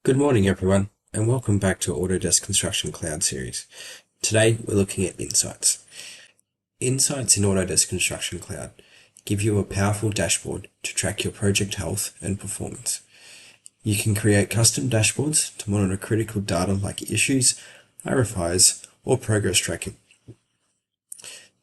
Good morning everyone, and welcome back to Autodesk Construction Cloud series. Today we're looking at insights. Insights in Autodesk Construction Cloud give you a powerful dashboard to track your project health and performance. You can create custom dashboards to monitor critical data like issues, RFIs, or progress tracking.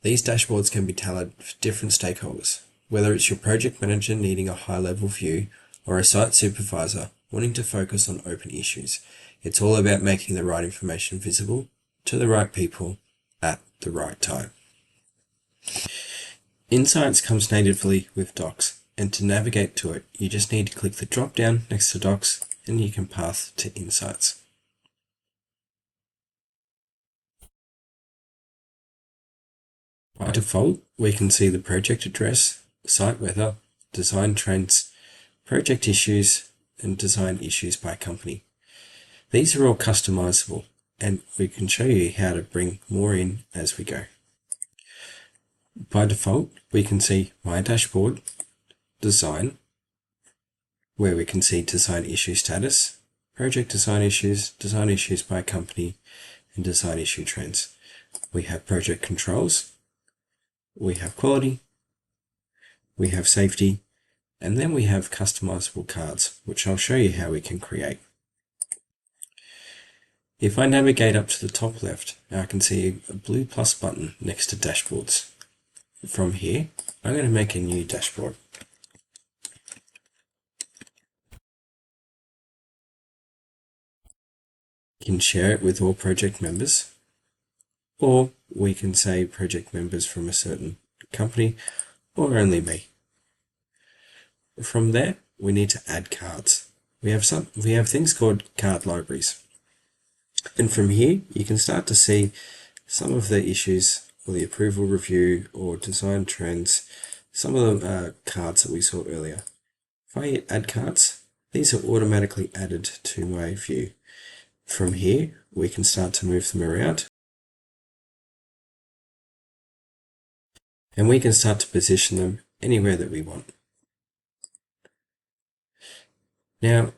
These dashboards can be tailored for different stakeholders, whether it's your project manager needing a high-level view or a site supervisor wanting to focus on open issues. It's all about making the right information visible to the right people at the right time. Insights comes natively with Docs, and to navigate to it, you just need to click the drop down next to Docs and you can path to Insights. By default, we can see the project address, site weather, design trends, project issues, and design issues by company. These are all customizable, and we can show you how to bring more in as we go. By default, we can see My Dashboard, Design, where we can see design issue status, project design issues by company, and design issue trends. We have project controls, we have quality, we have safety, and then we have customizable cards, which I'll show you how we can create. If I navigate up to the top left, I can see a blue plus button next to dashboards. From here, I'm going to make a new dashboard. You can share it with all project members, or we can say project members from a certain company, or only me. From there, we need to add cards. We have things called card libraries. And from here, you can start to see some of the issues or the approval review or design trends, some of the cards that we saw earlier. If I hit add cards, these are automatically added to my view. From here, we can start to move them around. And we can start to position them anywhere that we want. Now,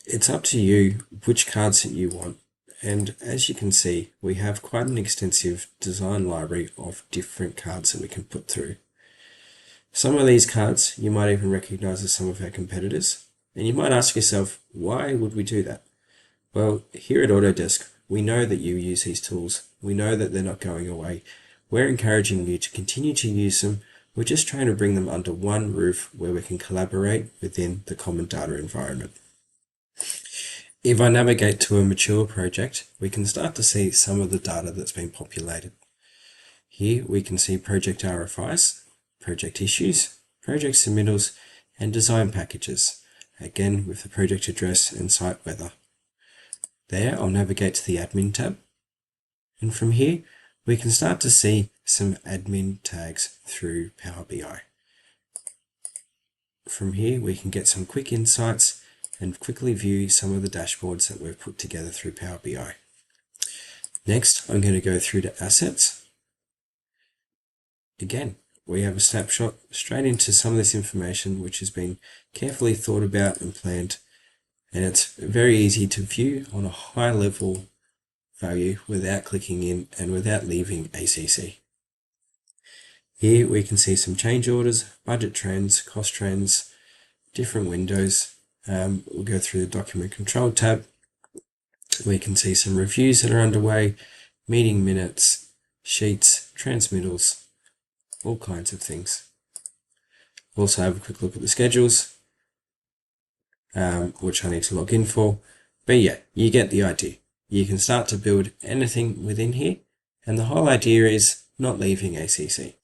it's up to you which cards that you want, and as you can see, we have quite an extensive design library of different cards that we can put through. Some of these cards you might even recognize as some of our competitors, and you might ask yourself, why would we do that? Well, here at Autodesk, we know that you use these tools. We know that they're not going away. We're encouraging you to continue to use them. We're just trying to bring them under one roof where we can collaborate within the common data environment. If I navigate to a mature project, we can start to see some of the data that's been populated. Here we can see project RFIs, project issues, project submittals, and design packages, again with the project address and site weather. There, I'll navigate to the admin tab, and from here we can start to see some admin tags through Power BI. From here we can get some quick insights and quickly view some of the dashboards that we've put together through Power BI. Next, I'm going to go through to Assets. Again, we have a snapshot straight into some of this information which has been carefully thought about and planned, and it's very easy to view on a high level value without clicking in and without leaving ACC. Here we can see some change orders, budget trends, cost trends, different windows. We'll go through the document control tab. We can see some reviews that are underway, meeting minutes, sheets, transmittals, all kinds of things. We'll also have a quick look at the schedules, which I need to log in for. But yeah, you get the idea. You can start to build anything within here, and the whole idea is not leaving ACC.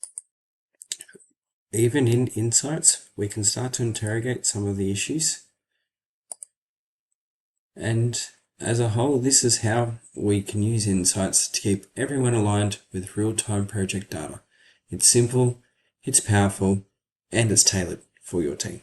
Even in Insights, we can start to interrogate some of the issues. And as a whole, this is how we can use Insights to keep everyone aligned with real-time project data. It's simple, it's powerful, and it's tailored for your team.